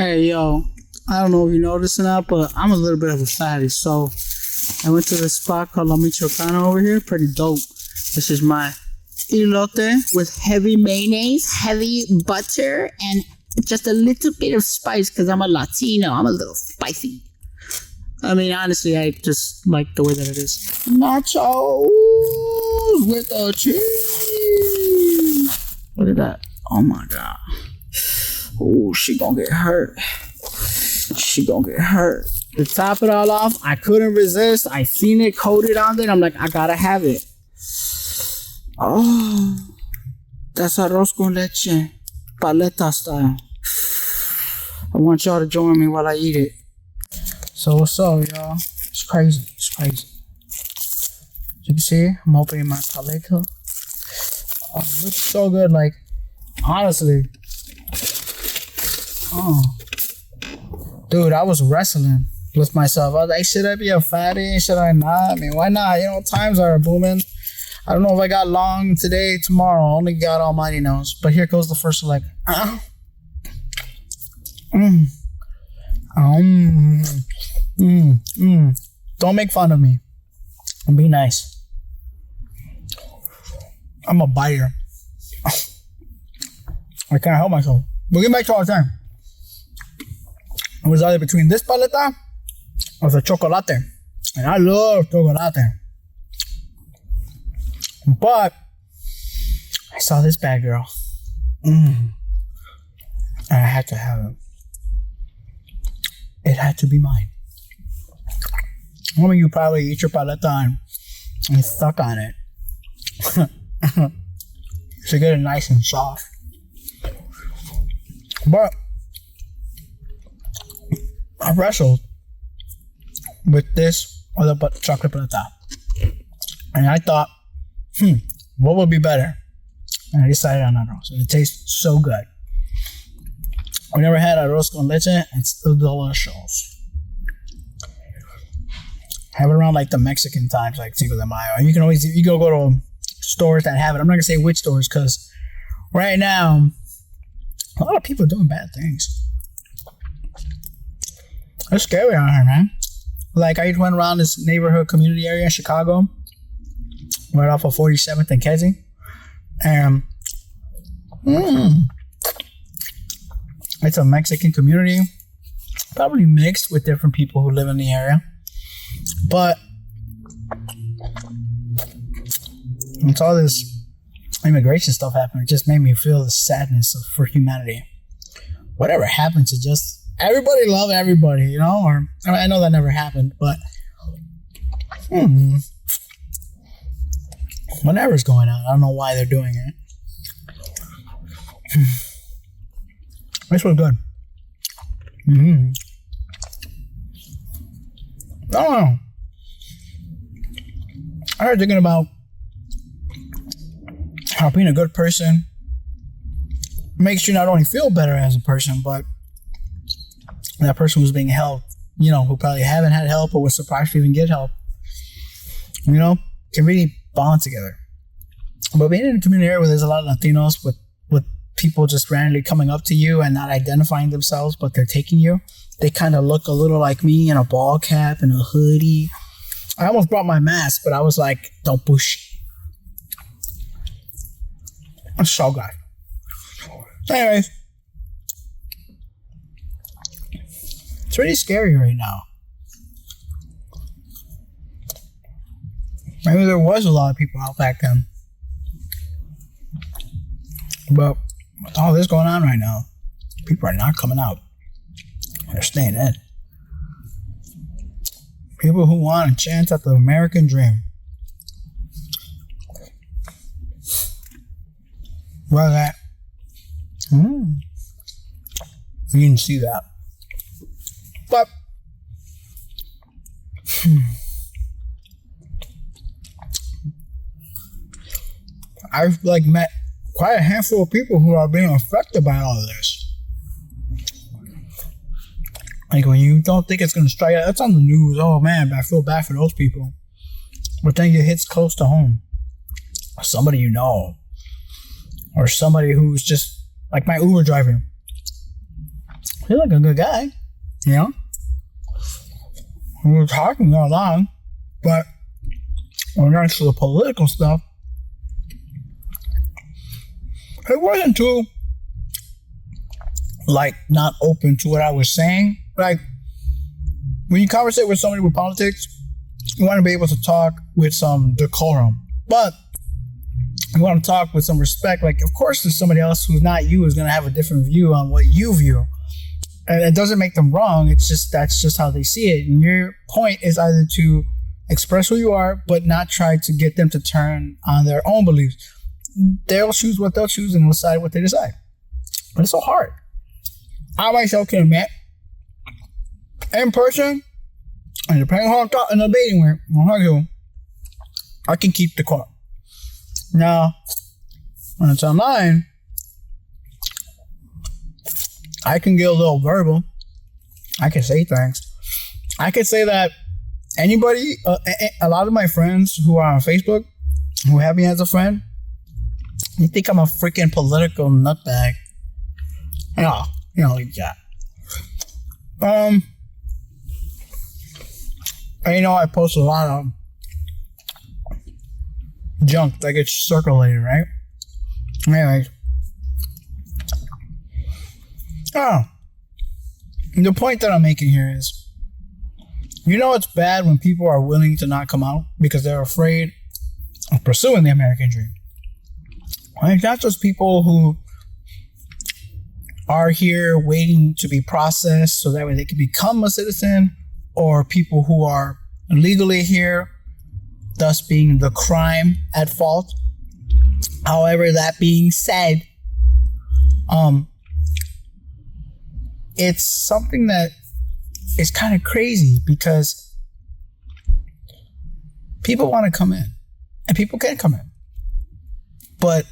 Hey, yo, I don't know if you noticed or not, but I'm a little bit of a fatty. So I went to this spot called La Michoacana over here. Pretty dope. This is my elote with heavy mayonnaise, heavy butter, and just a little bit of spice because I'm a Latino. I'm a little spicy. I mean, honestly, I just like the way that it is. Nachos with the cheese. Look at that. Oh my God. Oh, she gonna get hurt. She gonna get hurt. To top it all off, I couldn't resist. I seen it coated on it. I'm like, I gotta have it. Oh, that's arroz con leche, paleta style. I want y'all to join me while I eat it. So what's up, y'all? It's crazy. It's crazy. As you can see, I'm opening my paleta. Oh, it looks so good. Like, honestly. Oh, dude, I was wrestling with myself. I was like, should I be a fatty? Should I not? I mean, why not? You know, times are booming. I don't know if I got long today, tomorrow. Only God Almighty knows. But here goes the first select. Don't make fun of me. And be nice. I'm a biter. I can't help myself. But get back to our time. It was either between this paleta or the chocolate. And I love chocolate. But I saw this bad girl. And I had to have it. It had to be mine. Some of you probably eat your paleta and stuck on it. To get it nice and soft. But I wrestled with this or the chocolate paleta. And I thought, what would be better? And I decided on arroz. And it tastes so good. I've never had arroz con leche. It's still delicious. Have it around like the Mexican times, like Cinco de Mayo. And you can go to stores that have it. I'm not gonna say which stores because right now a lot of people are doing bad things. It's scary out here, man. Like, I just went around this neighborhood community area in Chicago, right off of 47th and Kedzie, and it's a Mexican community, probably mixed with different people who live in the area, but it's all this immigration stuff happening. It just made me feel the sadness for humanity. Whatever happened to just everybody love everybody, you know? Or I know that never happened, but whatever's going on, I don't know why they're doing it. This was good. I don't know. I started thinking about how being a good person makes you not only feel better as a person, but that person who's being helped, you know, who probably haven't had help or was surprised to even get help, you know, can really bond together. But being in a community area where there's a lot of Latinos with people just randomly coming up to you and not identifying themselves, but they're taking you, they kind of look a little like me in a ball cap and a hoodie. I almost brought my mask, but I was like, don't push. I'm so good. Anyways, it's really scary right now. Maybe there was a lot of people out back then. But with all this going on right now, people are not coming out. They're staying in. People who want a chance at the American dream. Well, that. You didn't see that. But I've met quite a handful of people who are being affected by all of this. Like, when you don't think it's going to strike out, that's on the news. Oh man, but I feel bad for those people. But then it hits close to home. Somebody you know. Or somebody who's just like my Uber driver. He's like a good guy, you know? We were talking all along, but when it comes to the political stuff, it wasn't too, like, not open to what I was saying. Like, when you conversate with somebody with politics, you want to be able to talk with some decorum. But you want to talk with some respect. Like, of course, there's somebody else who's not you who's going to have a different view on what you view. And it doesn't make them wrong. It's just, that's just how they see it. And your point is either to express who you are, but not try to get them to turn on their own beliefs. They'll choose what they'll choose and they'll decide what they decide. But it's so hard. I myself can admit, in person, and depending on how I'm talking, debating with, I can keep the car. Now, when it's online, I can get a little verbal. I can say things. I can say that anybody, a lot of my friends who are on Facebook, who have me as a friend, they think I'm a freaking political nutbag. Like that. And I post a lot of junk that gets circulated, right? Anyways. The point that I'm making here is, it's bad when people are willing to not come out because they're afraid of pursuing the American dream. Like, not just people who are here waiting to be processed so that way they can become a citizen, or people who are illegally here, thus being the crime at fault. However, that being said, it's something that is kind of crazy because people want to come in and people can come in, but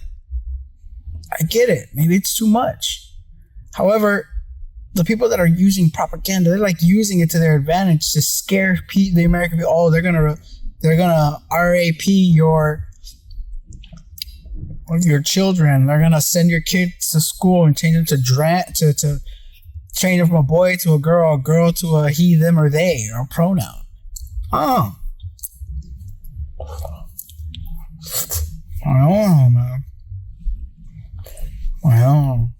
I get it. Maybe it's too much. However, the people that are using propaganda, they're like using it to their advantage to scare the American people. Oh, they're gonna RAP your children. They're gonna send your kids to school and change them to change them from a boy to a girl to a he, them, or they, or a pronoun. I don't know, man. I don't know.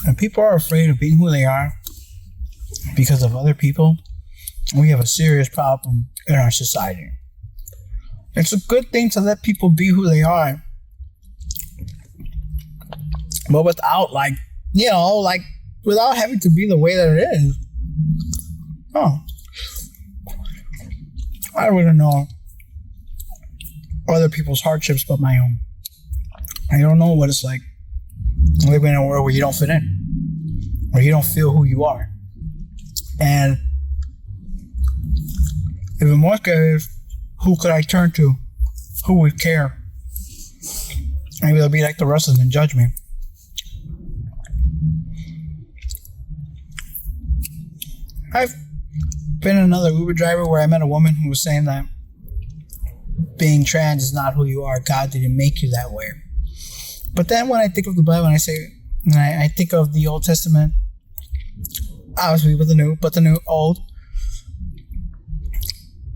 And people are afraid of being who they are because of other people. We have a serious problem in our society. It's a good thing to let people be who they are, but without without having to be the way that it is. I wouldn't know other people's hardships but my own. I don't know what it's like living in a world where you don't fit in, where you don't feel who you are. And even more scary is, who could I turn to? Who would care? Maybe they'll be like the rest of them and judge me. I've been another Uber driver where I met a woman who was saying that being trans is not who you are. God didn't make you that way. But then when I think of the Bible and I think of the Old Testament, obviously with the new, but the new, old,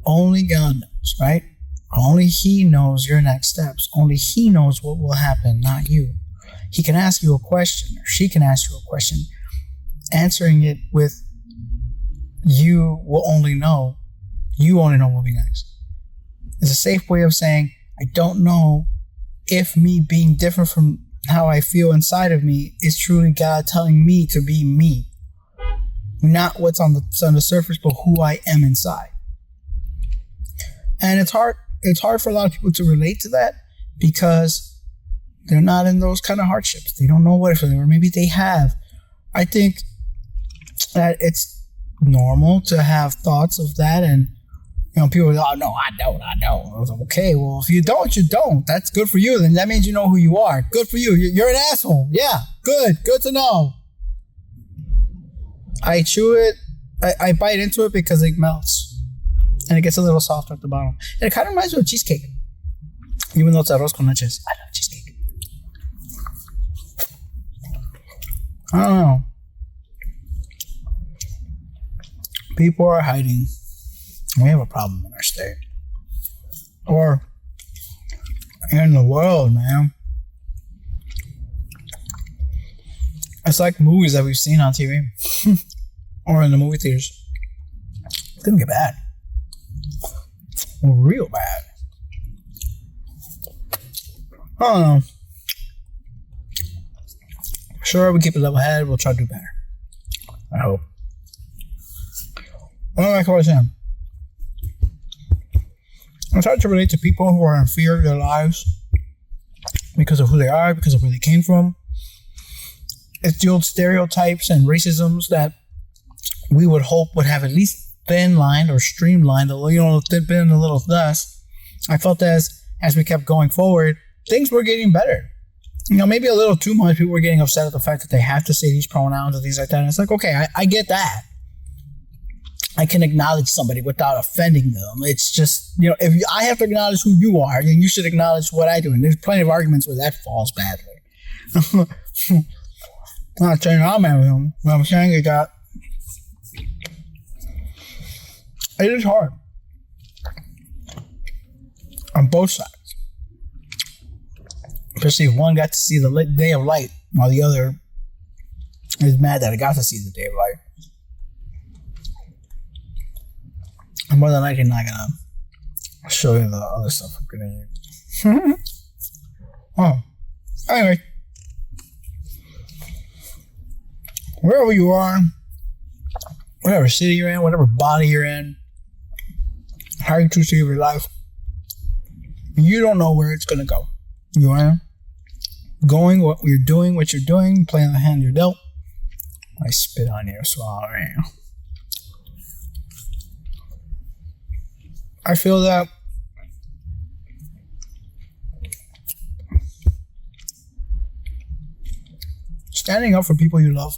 only God knows, right? Only He knows your next steps. Only He knows what will happen, not you. He can ask you a question, or she can ask you a question. Answering it with you only know what will be next. It's a safe way of saying, I don't know if me being different from how I feel inside of me is truly God telling me to be me. Not what's on the surface, but who I am inside. And it's hard for a lot of people to relate to that because they're not in those kind of hardships. They don't know what it's like, or maybe they have. I think that it's normal to have thoughts of that, and people are like, oh no, I don't. I was like, okay, well, if you don't, you don't. That's good for you. Then that means you know who you are. Good for you. You're an asshole. Yeah, good to know. I chew it, I bite into it because it melts and it gets a little softer at the bottom. And it kind of reminds me of cheesecake. Even though it's arroz con leche, I love cheesecake. I don't know. People are hiding. We have a problem in our state. Or in the world, man. It's like movies that we've seen on TV. Or in the movie theaters. It's gonna get bad. Real bad. I don't know. Sure, we keep a level head. We'll try to do better. I hope. Like I was saying, I'm trying to relate to people who are in fear of their lives because of who they are, because of where they came from. It's the old stereotypes and racisms that we would hope would have at least thin lined or streamlined a little, been a little thus. I felt as we kept going forward, things were getting better. Maybe a little too much. People were getting upset at the fact that they have to say these pronouns and things like that. And it's like, okay, I get that. I can acknowledge somebody without offending them. It's just, if I have to acknowledge who you are, then you should acknowledge what I do. And there's plenty of arguments where that falls badly. I'm not saying I'm at him. What I'm saying is that it is hard on both sides. Especially if one got to see the day of light while the other is mad that it got to see the day of light. I'm more than likely not gonna show you the other stuff I'm gonna use. Oh, anyway, wherever you are, whatever city you're in, whatever body you're in, how you choose to live your life, you don't know where it's gonna go. You are going, what you're doing, playing the hand you're dealt. I spit on you, sorry. I feel that standing up for people you love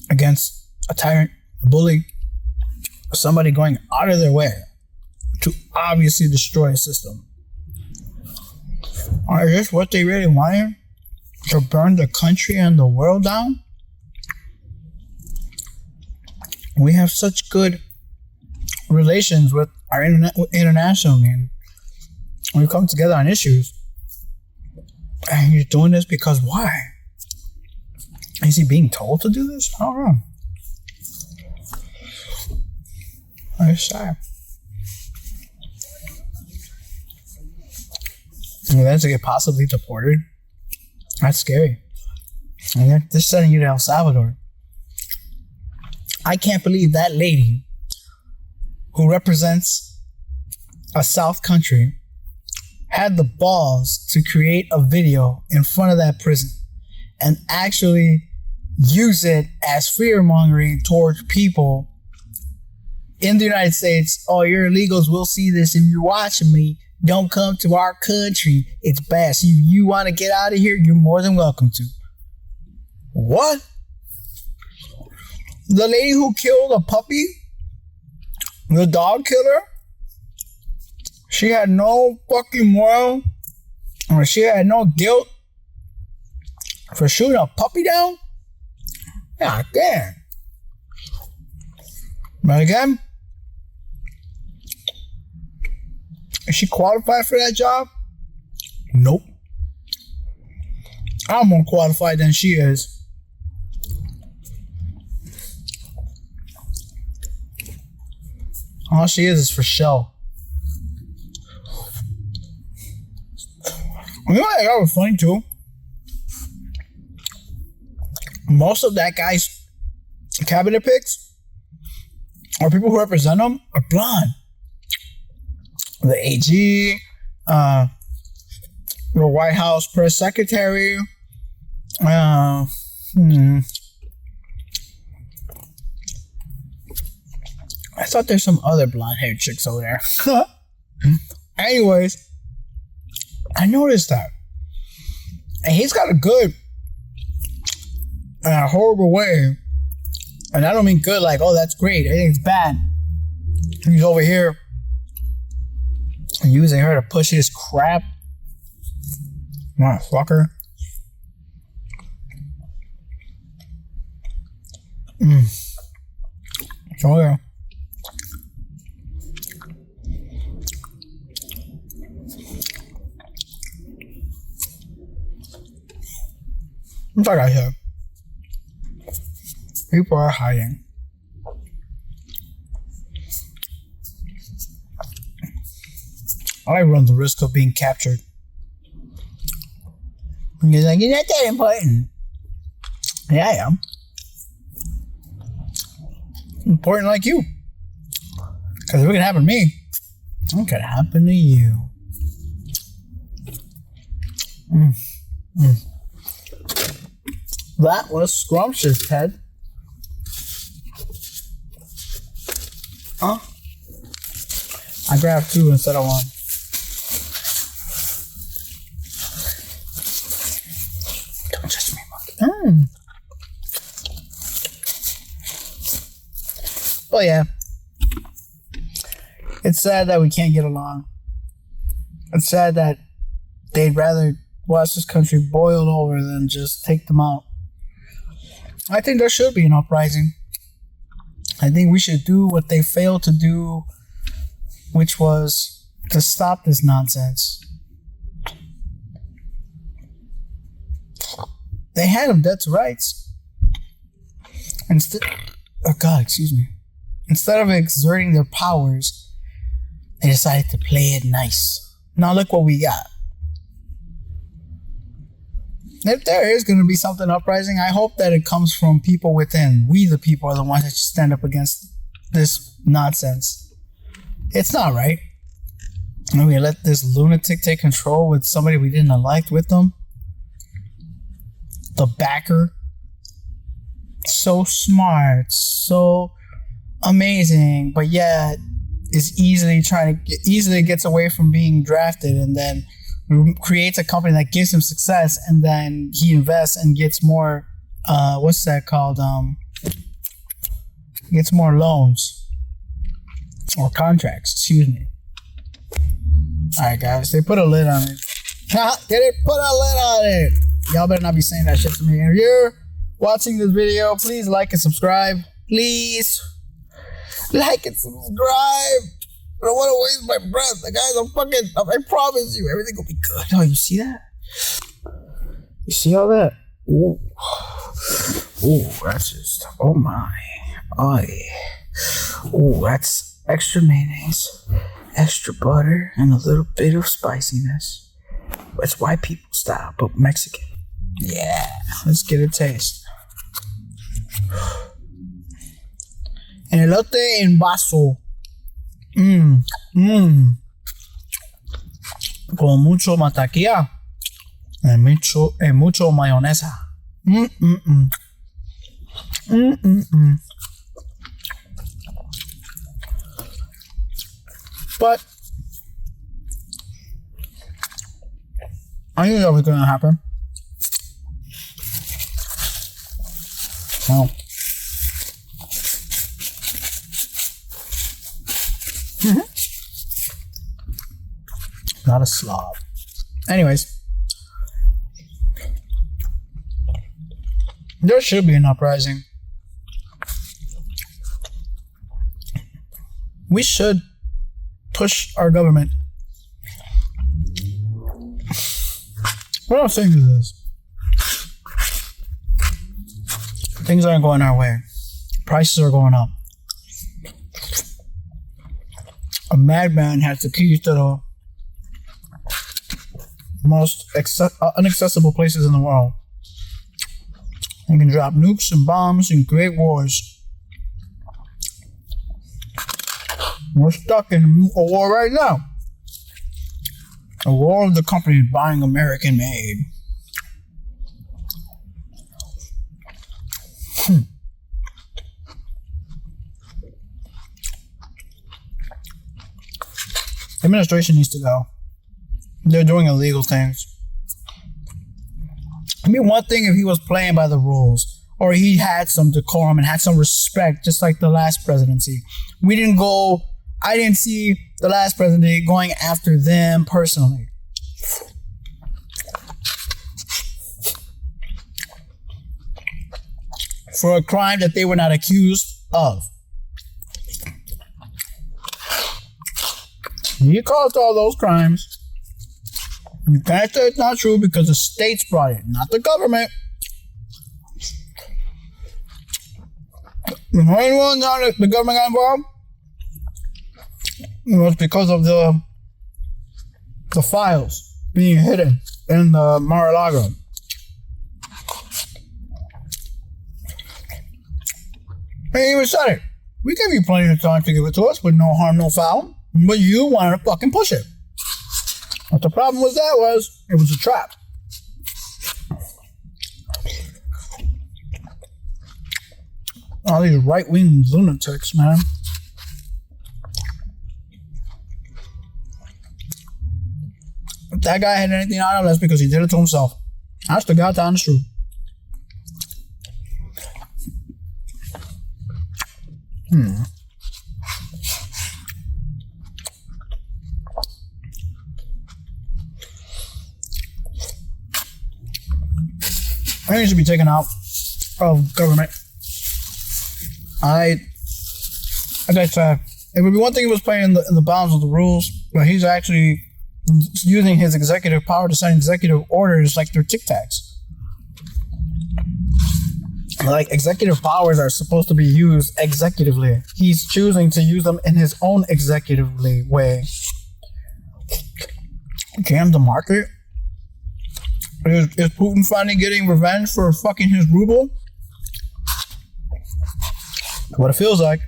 against a tyrant, a bully, or somebody going out of their way to obviously destroy a system. Are this what they really wanted? To burn the country and the world down? We have such good relations with our internationally, and we come together on issues. And you're doing this because why? Is he being told to do this? I don't know. It's sad. And then to get possibly deported, that's scary. And they're sending you to El Salvador. I can't believe that lady who represents a South country had the balls to create a video in front of that prison and actually use it as fear-mongering towards people in the United States. Oh, you're illegals. We'll see this. If you're watching me, don't come to our country. It's bad. So if you want to get out of here, you're more than welcome to. What? The lady who killed a puppy? The dog killer? She had no fucking moral, or she had no guilt for shooting a puppy down? God damn. But again, is she qualified for that job? Nope. I'm more qualified than she is. All she is for show. You know what I thought was funny too? Most of that guy's cabinet picks, or people who represent him, are blonde. The AG, the White House press secretary, I thought there's some other blonde-haired chicks over there. Anyways, I noticed that. And he's got a good and a horrible way. And I don't mean good like, oh, that's great. I think it's bad. He's over here using her to push his crap Motherfucker. Oh yeah. What's that guy here? People are hiding. I run the risk of being captured. And he's like, you're not that important. Yeah, I am. Important like you. Because if it can happen to me, it can happen to you. That was scrumptious, Ted. Huh? I grabbed 2 instead of 1. Don't touch me, monkey. Well, yeah. It's sad that we can't get along. It's sad that they'd rather watch this country boil over than just take them out. I think there should be an uprising. I think we should do what they failed to do, which was to stop this nonsense. They had them dead to rights. Instead of exerting their powers, they decided to play it nice. Now look what we got. If there is going to be something uprising, I hope that it comes from people within. We, the people, are the ones that should stand up against this nonsense. It's not right. And we let this lunatic take control with somebody we didn't elect with them. The backer. So smart, so amazing, but yet is easily gets away from being drafted, and then creates a company that gives him success, and then he invests and gets more what's that called? Gets more loans or contracts, excuse me. Alright guys, they put a lid on it. They put a lid on it. Y'all better not be saying that shit to me. If you're watching this video, please like and subscribe. Please like and subscribe. I don't want to waste my breath. Guys, I promise you, everything will be good. Oh, you see that? You see all that? Ooh. Ooh, that's just, oh my. Ooh, that's extra mayonnaise, extra butter, and a little bit of spiciness. It's white people style, but Mexican. Yeah, let's get a taste. Elote en vaso. Con mucho mantequilla y mucho mayonesa. But I knew that was going to happen. Well. Not a slob. Anyways, there should be an uprising. We should push our government. What I'm saying is this: things aren't going our way. Prices are going up. A madman has the keys to the most inaccessible places in the world. He can drop nukes and bombs and create wars. We're stuck in a war right now. A war of the companies buying American made. The administration needs to go. They're doing illegal things. I mean, one thing if he was playing by the rules, or he had some decorum and had some respect, just like the last presidency. I didn't see the last presidency going after them personally. for a crime that they were not accused of. He caused all those crimes. You can't say it's not true because the states brought it, not the government. The only one that the government got involved was because of the files being hidden in the Mar-a-Lago. They even said it. We gave you plenty of time to give it to us with no harm, no foul, but you wanted to fucking push it. What the problem with that was, it was a trap. All these right-wing lunatics, man. If that guy had anything on him, that's because he did it to himself. That's the goddamn honest truth. I think it should be taken out of government. Like I said, it would be one thing if he was playing in the bounds of the rules, but he's actually using his executive power to sign executive orders like they're Tic Tacs. Like, executive powers are supposed to be used executively. He's choosing to use them in his own executively way. Jam the market? Is Putin finally getting revenge for fucking his ruble? That's what it feels like.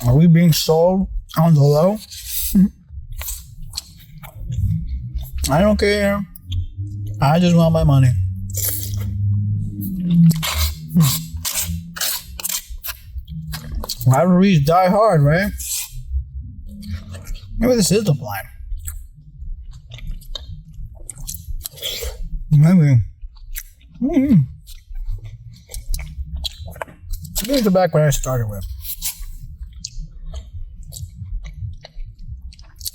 Are we being sold on the low? I don't care. I just want my money. Rivalries die hard, right? Maybe this is the plan. Maybe. Let's go back where I started with.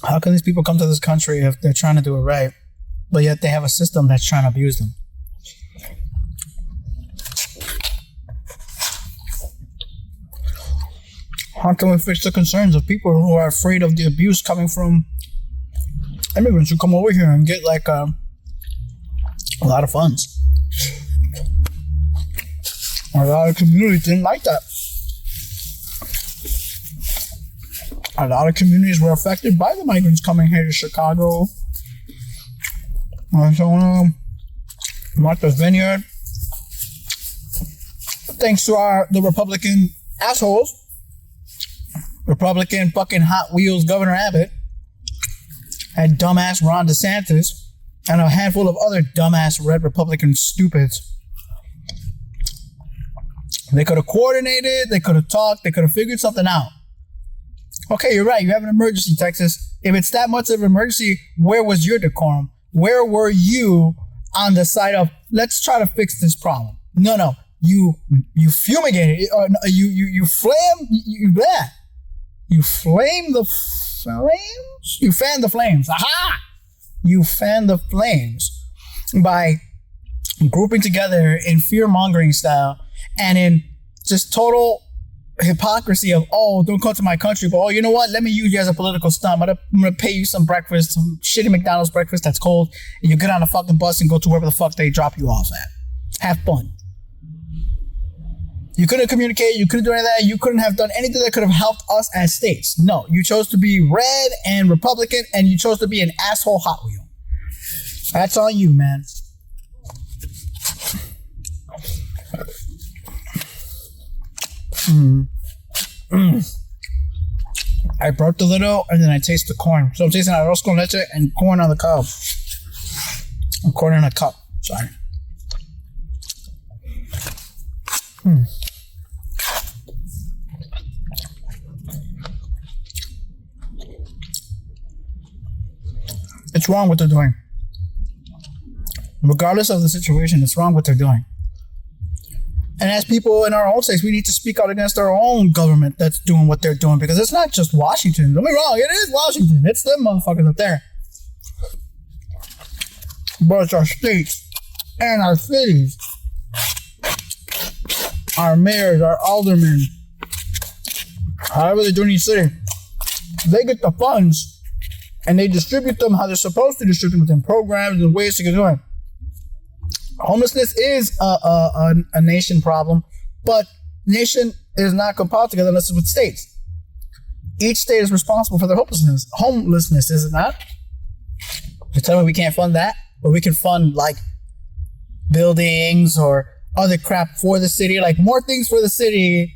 How can these people come to this country if they're trying to do it right, but yet they have a system that's trying to abuse them? How can we fix the concerns of people who are afraid of the abuse coming from immigrants who come over here and get like a lot of funds? A lot of communities didn't like that. A lot of communities were affected by the migrants coming here to Chicago. So, Martha's Vineyard. Thanks to the Republican assholes, Republican fucking Hot Wheels Governor Abbott, and dumbass Ron DeSantis, and a handful of other dumbass red Republican stupids. They could have coordinated, they could have talked, they could have figured something out. Okay, you're right. You have an emergency, Texas. If it's that much of an emergency, where was your decorum? Where were you on the side of, let's try to fix this problem? No. You fumigated. You flame. You flame the flames? You fan the flames. Aha! You fan the flames by grouping together in fear-mongering style and in just total hypocrisy of, oh, don't come to my country, but oh, you know what? Let me use you as a political stunt. I'm gonna pay you some breakfast, some shitty McDonald's breakfast that's cold, and you get on a fucking bus and go to wherever the fuck they drop you off at. Have fun. You couldn't communicate. You couldn't do any of that. You couldn't have done anything that could have helped us as states. No, you chose to be red and Republican, and you chose to be an asshole Hot Wheel. That's on you, man. I broke the little, and then I taste the corn. So I'm tasting arroz con leche and corn on the cob. Corn in a cup. Sorry. It's wrong what they're doing. Regardless of the situation, it's wrong what they're doing. And as people in our own states, we need to speak out against our own government that's doing what they're doing, because it's not just Washington. Don't be wrong, it is Washington. It's them motherfuckers up there. but it's our states and our cities, our mayors, our aldermen, however they're doing each city. They get the funds and they distribute them how they're supposed to distribute them within programs and ways to get doing. Homelessness is a nation problem, but nation is not compiled together unless it's with states. Each state is responsible for their homelessness, is it not? You tell me we can't fund that, but we can fund like buildings or other crap for the city, like more things for the city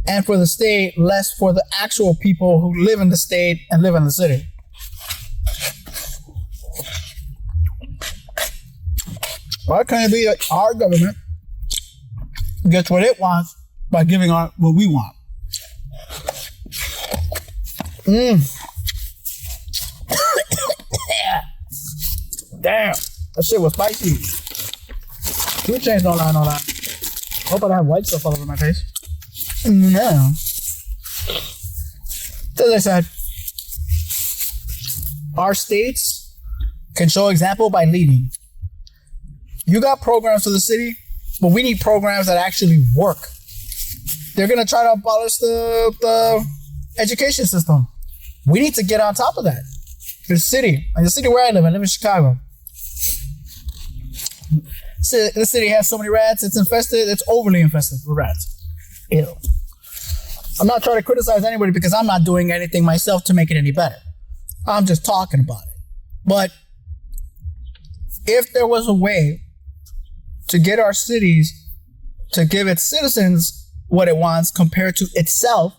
and for the state, less for the actual people who live in the state and live in the city. Why can't it be that our government gets what it wants by giving our what we want? Damn, that shit was spicy. 2 Chainz don't lie, no lie. Hope I don't have white stuff all over my face. No. As I said, our states can show example by leading. You got programs for the city, but we need programs that actually work. They're going to try to abolish the education system. We need to get on top of that. The city, like the city where I live in Chicago. The city has so many rats, it's infested, it's overly infested with rats. Ew. I'm not trying to criticize anybody because I'm not doing anything myself to make it any better. I'm just talking about it. But if there was a way to get our cities to give its citizens what it wants compared to itself,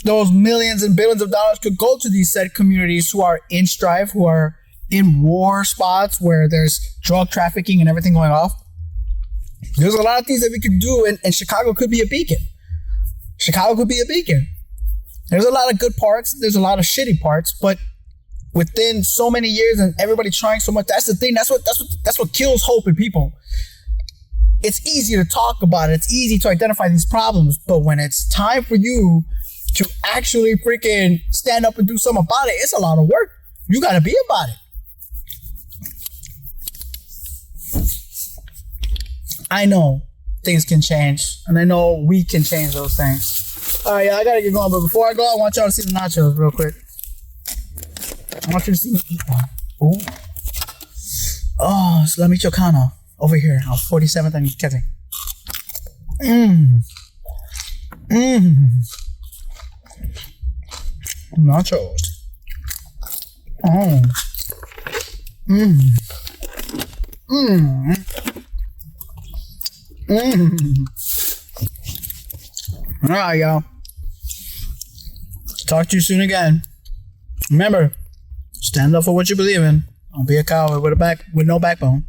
those millions and billions of dollars could go to these said communities who are in strife, who are in war spots where there's drug trafficking and everything going off. There's a lot of things that we could do, and Chicago could be a beacon. Chicago could be a beacon. There's a lot of good parts. There's a lot of shitty parts, but within so many years and everybody trying so much, that's the thing. That's what kills hope in people. It's easy to talk about it. It's easy to identify these problems, but when it's time for you to actually freaking stand up and do something about it, it's a lot of work. You got to be about it. I know things can change, and I know we can change those things. All right, I got to get going, but before I go, I want y'all to see the nachos real quick. I want you to see me eat one. Ooh. Oh, Salami Chocano over here on 47th and Kettering. Nachos. Oh. All right, y'all. Talk to you soon again. Remember, stand up for what you believe in. Don't be a coward with no backbone.